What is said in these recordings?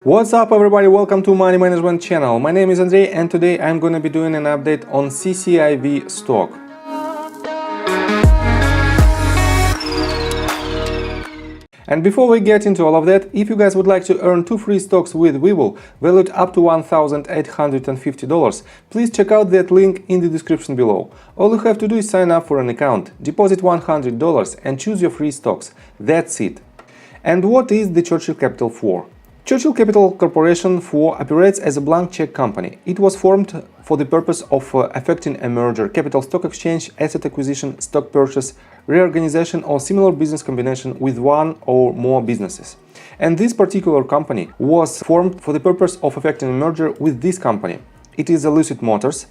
What's up everybody, welcome to Money Management channel. My name is Andrei and today I'm gonna be doing an update on CCIV stock. And before we get into all of that, if you guys would like to earn 2 free stocks with WeBull, valued up to $1,850, please check out that link in the description below. All you have to do is sign up for an account, deposit $100 and choose your free stocks. That's it. And what is the Churchill Capital for? Churchill Capital Corporation operates as a blank check company. It was formed for the purpose of effecting a merger, capital stock exchange, asset acquisition, stock purchase, reorganization or similar business combination with one or more businesses. And this particular company was formed for the purpose of effecting a merger with this company. It is a Lucid Motors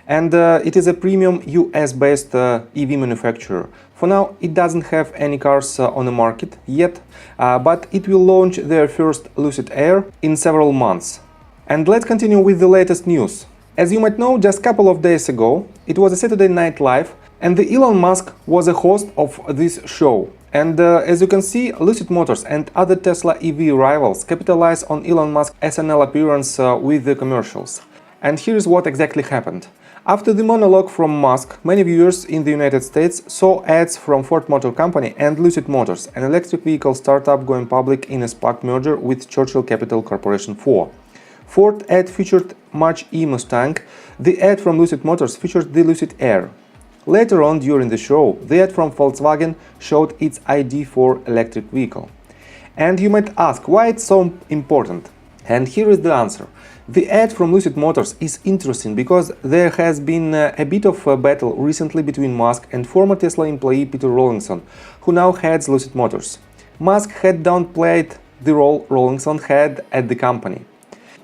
and it is a premium US-based EV manufacturer. For now, it doesn't have any cars on the market yet, but it will launch their first Lucid Air in several months. And let's continue with the latest news. As you might know, just a couple of days ago, it was a Saturday Night Live, and the Elon Musk was a host of this show. And as you can see, Lucid Motors and other Tesla EV rivals capitalize on Elon Musk's SNL appearance with the commercials. And here's what exactly happened. After the monologue from Musk, many viewers in the United States saw ads from Ford Motor Company and Lucid Motors, an electric vehicle startup going public in a SPAC merger with Churchill Capital Corporation 4. Ford ad featured Mach-E Mustang, the ad from Lucid Motors featured the Lucid Air. Later on during the show, the ad from Volkswagen showed its ID4 electric vehicle. And you might ask why it's so important. And here is the answer. The ad from Lucid Motors is interesting because there has been a bit of a battle recently between Musk and former Tesla employee Peter Rawlinson, who now heads Lucid Motors. Musk had downplayed the role Rawlinson had at the company.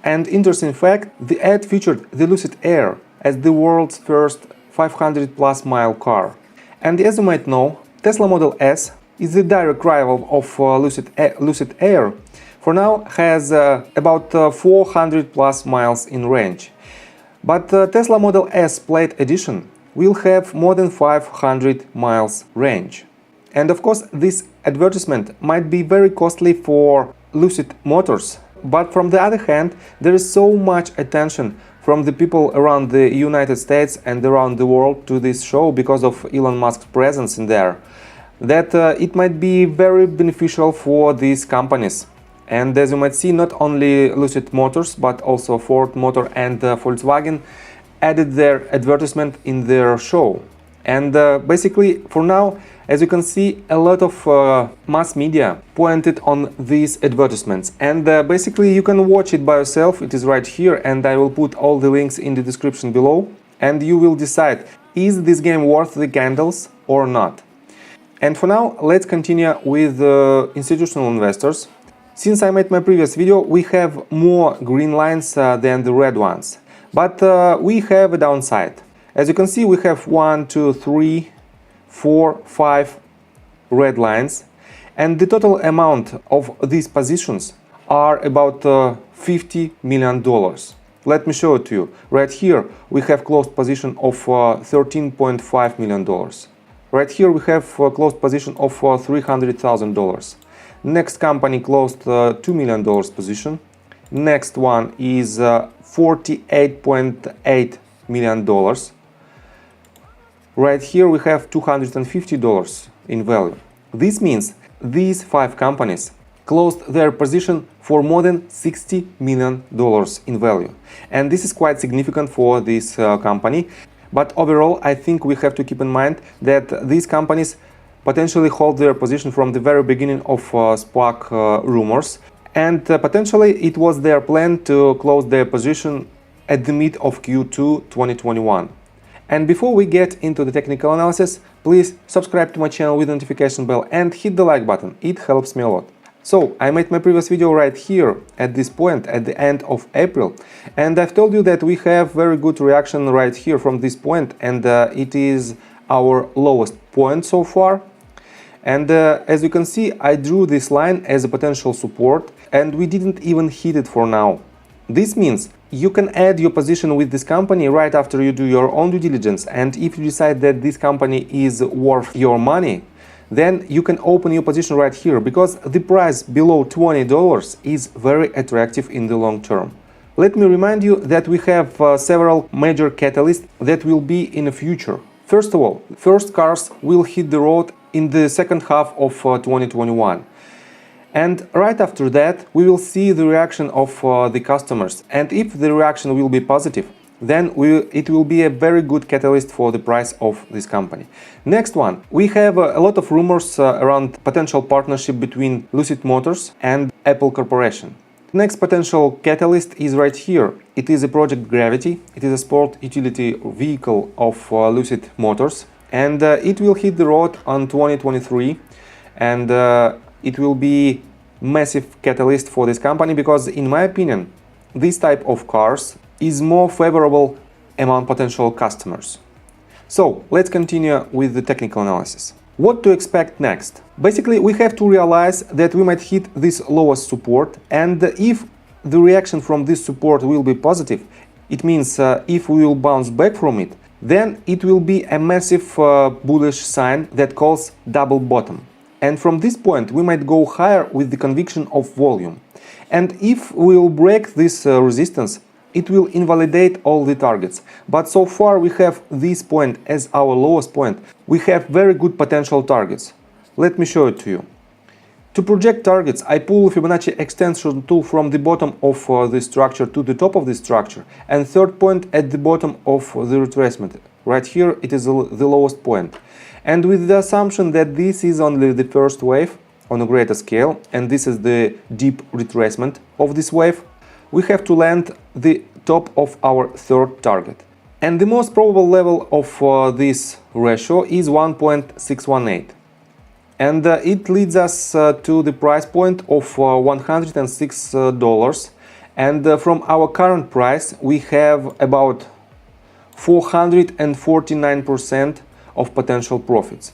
And interesting fact, the ad featured the Lucid Air as the world's first 500+ mile car. And as you might know, Tesla Model S is the direct rival of Lucid Air. For now has about 400+ miles in range. But Tesla Model S Plaid Edition will have more than 500 miles range. And of course, this advertisement might be very costly for Lucid Motors. But from the other hand, there is so much attention from the people around the United States and around the world to this show because of Elon Musk's presence in there, that it might be very beneficial for these companies. And as you might see, not only Lucid Motors, but also Ford Motor and Volkswagen added their advertisement in their show. And basically, for now, as you can see, a lot of mass media pointed on these advertisements. And basically, you can watch it by yourself. It is right here, and I will put all the links in the description below. And you will decide, is this game worth the candles or not? And for now, let's continue with institutional investors. Since I made my previous video, we have more green lines than the red ones. But we have a downside. As you can see, we have 1, 2, 3, 4, 5 red lines. And the total amount of these positions are about $50 million. Let me show it to you. Right here, we have closed position of $13.5 million. Right here, we have a closed position of $300,000. Next company closed $2 million position. Next one is $48.8 million. Right here we have $250 in value. This means these 5 companies closed their position for more than $60 million in value. And this is quite significant for this company. But overall, I think we have to keep in mind that these companies potentially hold their position from the very beginning of SPAC rumors, and potentially it was their plan to close their position at the mid of Q2 2021. And before we get into the technical analysis, please subscribe to my channel with the notification bell and hit the like button, it helps me a lot. So, I made my previous video right here at this point at the end of April, and I've told you that we have very good reaction right here from this point, and it is our lowest point so far. And as you can see, I drew this line as a potential support and we didn't even hit it for now. This means you can add your position with this company right after you do your own due diligence, and if you decide that this company is worth your money, then you can open your position right here, because the price below $20 is very attractive in the long term. Let me remind you that we have several major catalysts that will be in the future. First of all, first cars will hit the road in the second half of 2021. And right after that, we will see the reaction of the customers. And if the reaction will be positive, then it will be a very good catalyst for the price of this company. Next one, we have a lot of rumors around potential partnership between Lucid Motors and Apple Corporation. Next potential catalyst is right here. It is a Project Gravity. It is a sport utility vehicle of Lucid Motors, and it will hit the road on 2023, and it will be massive catalyst for this company, because in my opinion, this type of cars is more favorable among potential customers. So let's continue with the technical analysis. What to expect next? Basically, we have to realize that we might hit this lowest support, and if the reaction from this support will be positive, it means if we will bounce back from it, then it will be a massive bullish sign that calls double bottom. And from this point, we might go higher with the conviction of volume. And if we will break this resistance, it will invalidate all the targets. But so far we have this point as our lowest point. We have very good potential targets. Let me show it to you. To project targets, I pull Fibonacci extension tool from the bottom of the structure to the top of the structure, and third point at the bottom of the retracement. Right here it is the lowest point. And with the assumption that this is only the first wave on a greater scale, and this is the deep retracement of this wave, we have to land the top of our third target. And the most probable level of this ratio is 1.618. And it leads us to the price point of $106. And from our current price, we have about 449% of potential profits.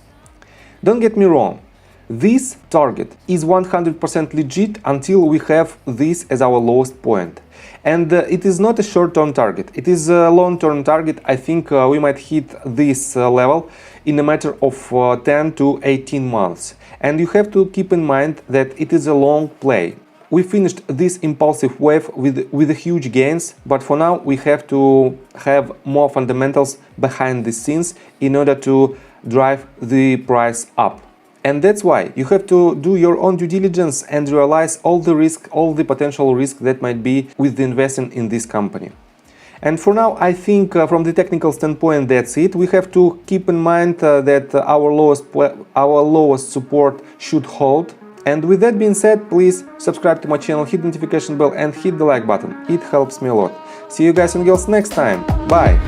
Don't get me wrong. This target is 100% legit until we have this as our lowest point. And it is not a short-term target, it is a long-term target. I think we might hit this level in a matter of 10 to 18 months. And you have to keep in mind that it is a long play. We finished this impulsive wave with huge gains, but for now we have to have more fundamentals behind the scenes in order to drive the price up. And that's why you have to do your own due diligence and realize all the risk, all the potential risk that might be with the investing in this company. And for now, I think from the technical standpoint, that's it. We have to keep in mind that our lowest support should hold. And with that being said, please subscribe to my channel, hit the notification bell and hit the like button. It helps me a lot. See you guys and girls next time. Bye!